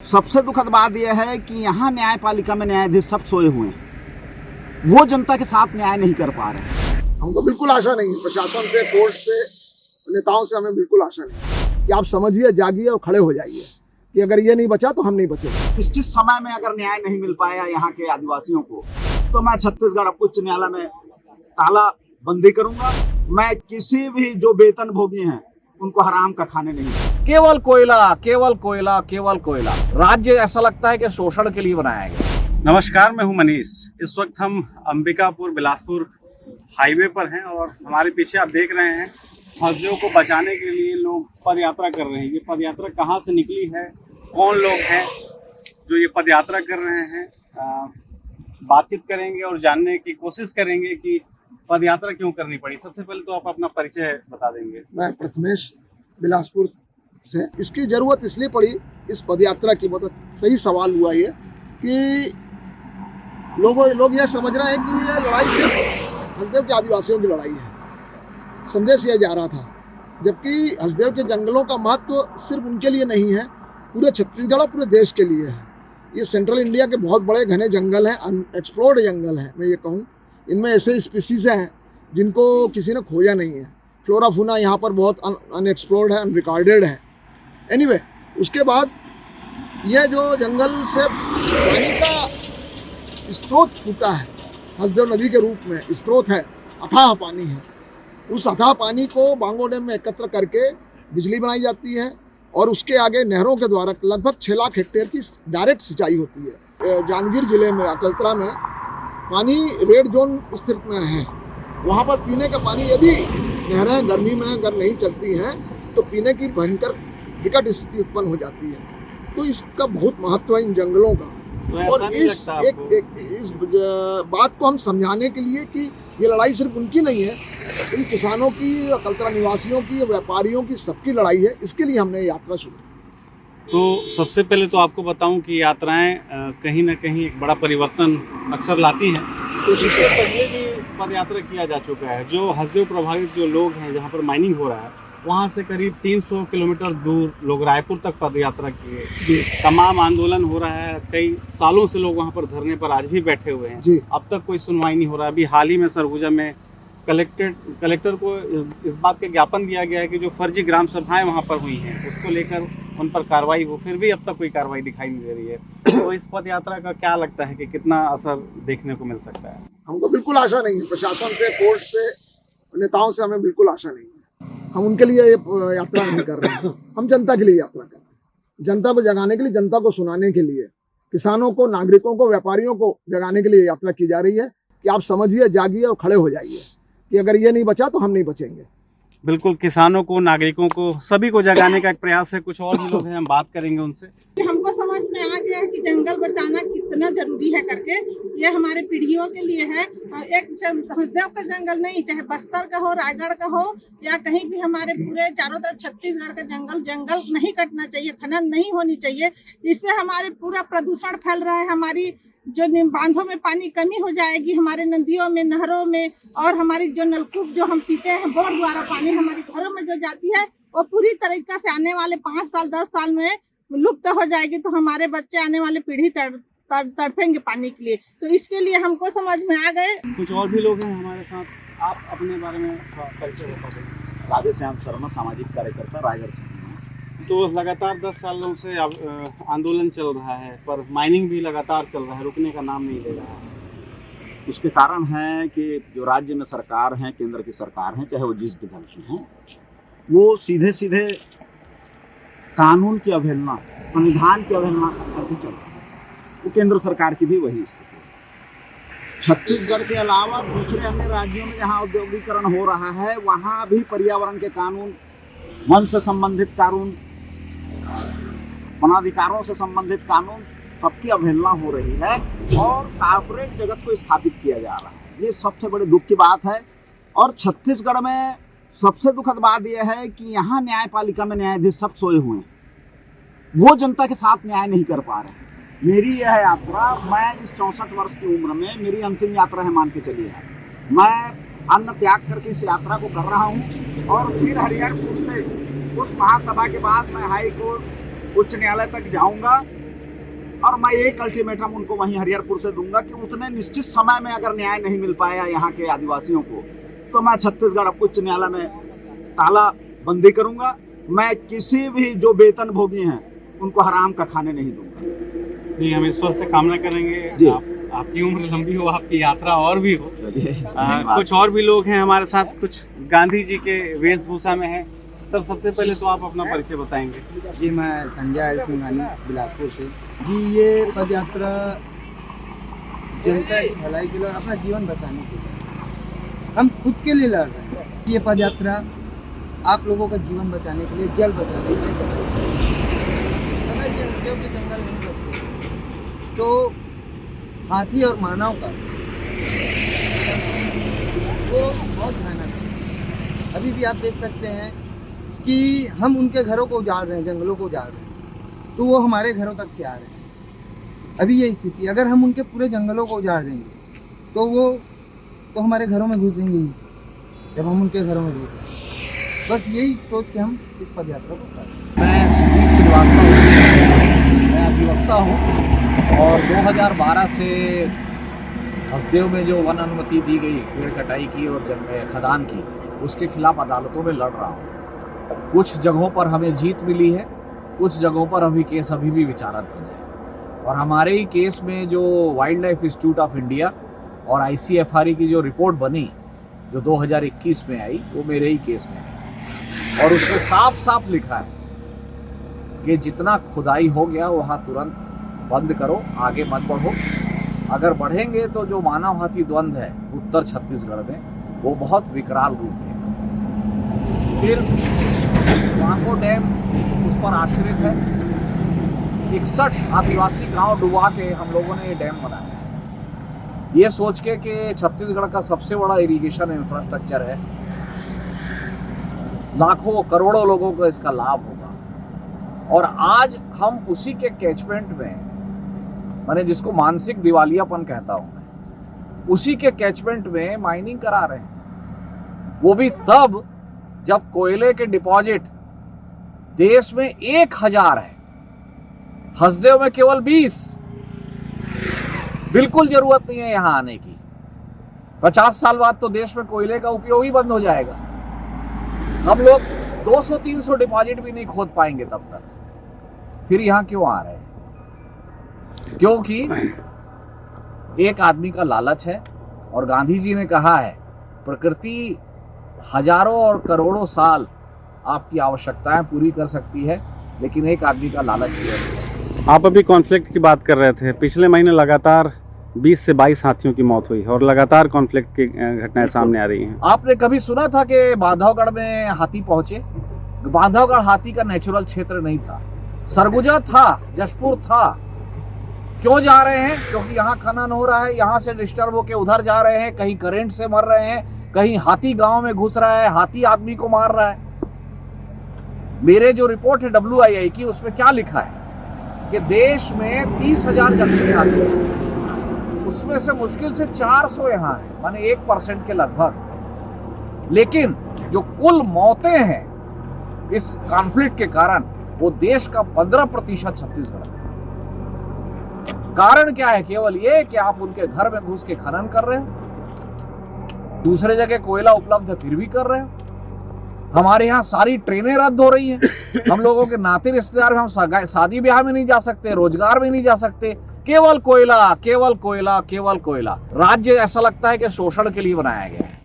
सबसे दुखद बात यह है कि यहाँ न्यायपालिका में न्यायाधीश सब सोए हुए हैं, वो जनता के साथ न्याय नहीं कर पा रहे हैं। हमको बिल्कुल आशा नहीं है, प्रशासन से, कोर्ट से, नेताओं से हमें बिल्कुल आशा नहीं कि आप समझिए, जागिए और खड़े हो जाइए कि अगर ये नहीं बचा तो हम नहीं बचेंगे। निश्चित समय में अगर न्याय नहीं मिल पाया यहाँ के आदिवासियों को, तो मैं छत्तीसगढ़ उच्च न्यायालय में ताला बंदी करूंगा। मैं किसी भी जो वेतन भोगी हैं उनको हराम का खाने नहीं दूंगा। केवल कोयला, केवल कोयला, केवल कोयला। राज्य ऐसा लगता है कि शोषण के लिए बनाया गया। नमस्कार, मैं हूं मनीष। इस वक्त हम अंबिकापुर बिलासपुर हाईवे पर हैं और हमारे पीछे आप देख रहे हैं हस्दियों को बचाने के लिए लोग पद यात्रा कर रहे हैं। ये पद यात्रा कहाँ से निकली है, कौन लोग हैं जो ये पद यात्रा कर रहे हैं, बातचीत करेंगे और जानने की कोशिश करेंगे कि पद यात्रा क्यों करनी पड़ी। सबसे पहले तो आप अपना परिचय बता देंगे। मैं प्रथमेश बिलासपुर से। इसकी जरूरत इसलिए पड़ी इस पदयात्रा की, बहुत सही सवाल हुआ ये कि लोग यह समझ रहे हैं कि यह लड़ाई सिर्फ हसदेव के आदिवासियों की लड़ाई है। संदेश यह जा रहा था, जबकि हसदेव के जंगलों का महत्व सिर्फ उनके लिए नहीं है, पूरे छत्तीसगढ़ और पूरे देश के लिए है। ये सेंट्रल इंडिया के बहुत बड़े घने जंगल हैं, अनएक्सप्लोर्ड जंगल हैं। मैं ये कहूँ, इनमें ऐसे स्पीसीज हैं जिनको किसी ने खोजा नहीं है। फ्लोरा फूना यहाँ पर बहुत अनएक्सप्लोर्ड है, अनरिकॉर्डेड है। एनीवे, उसके बाद यह जो जंगल से पानी का स्रोत फूटा है, हसदेव नदी के रूप में स्रोत है, अथाह पानी है। उस अथाह पानी को बांगो डैम में एकत्र करके बिजली बनाई जाती है और उसके आगे नहरों के द्वारा लगभग 6 लाख हेक्टेयर की डायरेक्ट सिंचाई होती है। जांजगीर जिले में अकलतरा में पानी रेड जोन स्थित में है। वहाँ पर पीने का पानी, यदि नहरें गर्मी में अगर नहीं चलती हैं तो पीने की भयंकर विकट स्थिति उत्पन्न हो जाती है। तो इसका बहुत महत्व है इन जंगलों का। और इस बात को हम समझाने के लिए कि ये लड़ाई सिर्फ उनकी नहीं है, इन किसानों की, अकलतरा निवासियों की, व्यापारियों की, सबकी लड़ाई है। इसके लिए हमने यात्रा शुरू की। तो सबसे पहले तो आपको बताऊं कि यात्राएं कहीं ना कहीं एक बड़ा परिवर्तन अक्सर लाती हैं। तो इससे पहले भी पद यात्रा किया जा चुका है। जो हसदेव प्रभावित जो लोग हैं, जहां पर माइनिंग हो रहा है, वहां से करीब 300 किलोमीटर दूर लोग रायपुर तक पद यात्रा किए। तमाम आंदोलन हो रहा है, कई सालों से लोग वहां पर धरने पर आज भी बैठे हुए हैं। अब तक कोई सुनवाई नहीं हो रहा है। अभी हाल ही में सरगुजा में कलेक्टर को इस बात का ज्ञापन दिया गया है कि जो फर्जी ग्राम सभाएं वहां पर हुई हैं उसको लेकर उन पर कार्रवाई हो, फिर भी अब तक कोई कार्रवाई दिखाई नहीं दे रही है। तो इस पद यात्रा का क्या लगता है कि कितना असर देखने को मिल सकता है? हमको बिल्कुल आशा नहीं है, प्रशासन से, कोर्ट से, नेताओं से हमें बिल्कुल आशा नहीं है। हम उनके लिए ये यात्रा नहीं कर रहे हैं, हम जनता के लिए यात्रा कर रहे हैं। जनता को जगाने के लिए, जनता को सुनाने के लिए, किसानों को, नागरिकों को, व्यापारियों को जगाने के लिए यात्रा की जा रही है कि आप समझिए, जागिए और खड़े हो जाइए कि अगर ये नहीं बचा तो हम नहीं बचेंगे। बिल्कुल, किसानों को, नागरिकों को, सभी को जगाने का एक प्रयास है। कुछ और भी लोग हैं, हम बात करेंगे उनसे। हमको समझ में आ गया है कि जंगल बचाना कितना जरूरी है करके। ये हमारे पीढ़ियों के लिए है। एक हसदेव का जंगल नहीं, चाहे बस्तर का हो, रायगढ़ का हो, या कहीं भी हमारे पूरे चारों तरफ छत्तीसगढ़ का जंगल नहीं कटना चाहिए, खनन नहीं होनी चाहिए। इससे हमारे पूरा प्रदूषण फैल रहा है। हमारी जो बांधों में पानी कमी हो जाएगी, हमारे नदियों में, नहरों में, और हमारी जो नलकूप जो हम पीते हैं बोर द्वारा पानी हमारे घरों में जो जाती है, वो पूरी तरीका से आने वाले 5 साल 10 साल में लुप्त हो जाएगी। तो हमारे बच्चे, आने वाले पीढ़ी तड़पेंगे पानी के लिए। तो इसके लिए हमको समझ में आ गए। कुछ और भी लोग हैं हमारे साथ, आप अपने बारे में परिचय बता दें। राधेश्याम शर्मा, सामाजिक कार्यकर्ता, रायगढ़ से। तो लगातार 10 सालों से आंदोलन चल रहा है, पर माइनिंग भी लगातार चल रहा है, रुकने का नाम नहीं ले रहा है। उसके कारण है कि जो राज्य में सरकार है, केंद्र की सरकार है, चाहे वो जिस भी दल की है, वो सीधे सीधे कानून की अवहेलना, संविधान की अवहेलना करके चल रही है। वो केंद्र सरकार की भी वही स्थिति है। छत्तीसगढ़ के अलावा दूसरे अन्य राज्यों में जहाँ औद्योगिकरण हो रहा है, वहाँ भी पर्यावरण के कानून, वन से संबंधित कानून, वनाधिकारों से संबंधित कानून, सबकी अवहेलना हो रही है और कॉर्पोरेट जगत को स्थापित किया जा रहा है। ये सबसे बड़े दुख की बात है। और छत्तीसगढ़ में सबसे दुखद बात यह है कि यहाँ न्यायपालिका में न्यायाधीश सब सोए हुए हैं, वो जनता के साथ न्याय नहीं कर पा रहे हैं। मेरी यह यात्रा, मैं इस 64 वर्ष की उम्र में मेरी अंतिम यात्रा है, मान के चलिए। मैं अन्न त्याग करके इस यात्रा को कर रहा हूँ और फिर हरिहरपुर से उस महासभा के बाद मैं हाई कोर्ट, उच्च न्यायालय तक जाऊंगा और मैं एक अल्टीमेटम उनको वहीं हरिहरपुर से दूंगा कि उतने निश्चित समय में अगर न्याय नहीं मिल पाया यहाँ के आदिवासियों को तो मैं छत्तीसगढ़ उच्च न्यायालय में ताला बंदी करूंगा। मैं किसी भी जो वेतन भोगी हैं उनको हराम का खाने नहीं दूंगा। जी, हम ईश्वर से कामना करेंगे जी। आपकी उम्र लंबी हो, आपकी यात्रा और भी हो। धन्यवाद। कुछ और भी लोग हैं हमारे साथ, कुछ गांधी जी के वेशभूषा में हैं। तब सबसे पहले तो आप अपना परिचय बताएंगे। जी, मैं संजय एल सिंघानी बिलासपुर से। जी, ये पद यात्रा जनता की भलाई के लिए और अपना जीवन बचाने के लिए, हम खुद के लिए लड़ रहे हैं। ये पद यात्रा आप लोगों का जीवन बचाने के लिए, जल बचाने के लिए। अगर ये हत्याओं के जंगल नहीं बचते तो हाथी और मानव का वो बहुत भयानक है। अभी भी आप देख सकते हैं कि हम उनके घरों को उजाड़ रहे हैं, जंगलों को उजाड़ रहे हैं, तो वो हमारे घरों तक क्या आ रहे हैं। अभी ये स्थिति, अगर हम उनके पूरे जंगलों को उजाड़ देंगे तो वो तो हमारे घरों में घुसेंगे ही, जब हम उनके घरों में घुसेंगे। बस यही सोच के हम इस पद यात्रा को कर रहे हैं। मैं सुदीप श्रीवास्तव हूँ, मैं अधिवक्ता हूँ और 2012 से हसदेव में जो वन अनुमति दी गई पेड़ कटाई की और खदान की, उसके खिलाफ अदालतों में लड़ रहा हूँ। कुछ जगहों पर हमें जीत मिली है, कुछ जगहों पर अभी केस अभी भी विचाराधीन है। और हमारे ही केस में जो wild life institute of India और ICFRE की जो रिपोर्ट बनी जो 2021 में आई, वो मेरे ही केस में है। और उसमें साफ साफ लिखा है कि जितना खुदाई हो गया वहाँ तुरंत बंद करो, आगे मत बढ़ो। अगर बढ़ेंगे तो जो मानव हाथी द्वंद्व है उत्तर छत्तीसगढ़ में वो बहुत विकराल रूप लेगा। फिर वांगो डैम उस पर आश्रित है। 61 आदिवासी गांव डुबा के हम लोगों ने ये डैम बनाया, ये सोच के कि छत्तीसगढ़ का सबसे बड़ा इरिगेशन इंफ्रास्ट्रक्चर है, लाखों करोड़ों लोगों को इसका लाभ होगा। और आज हम उसी के कैचमेंट में, मैंने जिसको मानसिक दिवालियापन कहता हूं मैं, उसी के कैचमेंट में माइनिंग करा रहे हैं। वो भी तब जब कोयले के डिपॉजिट देश में 1000 है, हसदेव में केवल 20। बिल्कुल जरूरत नहीं है यहां आने की। 50 साल बाद तो देश में कोयले का उपयोग ही बंद हो जाएगा। हम लोग 200-300 डिपॉजिट भी नहीं खोद पाएंगे तब तक। फिर यहां क्यों आ रहे हैं? क्योंकि एक आदमी का लालच है। और गांधी जी ने कहा है प्रकृति हजारों और करोड़ों साल आपकी आवश्यकताएं पूरी कर सकती है, लेकिन एक आदमी का लालच है। आप अभी कॉन्फ्लिक्ट की बात कर रहे थे। पिछले महीने लगातार 20 से 22 हाथियों की मौत हुई और लगातार कॉन्फ्लिक्ट की घटनाएं सामने आ रही हैं। आपने कभी सुना था कि बांधवगढ़ में हाथी पहुंचे? बांधवगढ़ हाथी का नेचुरल क्षेत्र नहीं था। सरगुजा था, जशपुर था। क्यों जा रहे हैं? क्योंकि यहाँ खनन हो रहा है, यहाँ से डिस्टर्ब होके उधर जा रहे हैं, कहीं करंट से मर रहे हैं, कहीं हाथी गांव में घुस रहा है, हाथी आदमी को मार रहा है। मेरे जो रिपोर्ट है WII की, उसमें क्या लिखा है कि देश में 30,000 जंगली हाथी हैं, उसमें से मुश्किल से 400 यहाँ है, माने 1% के लगभग। लेकिन जो कुल मौतें हैं इस कॉन्फ्लिक्ट के कारण, वो देश का 15% छत्तीसगढ़। कारण क्या है? केवल ये कि आप उनके घर में घुस के खनन कर रहे हो, दूसरे जगह कोयला उपलब्ध है फिर भी कर रहे हो। हमारे यहाँ सारी ट्रेनें रद्द हो रही हैं। हम लोगों के नाते रिश्तेदार में हम शादी ब्याह में नहीं जा सकते, रोजगार में नहीं जा सकते। केवल कोयला, केवल कोयला, केवल कोयला। राज्य ऐसा लगता है कि शोषण के लिए बनाया गया है।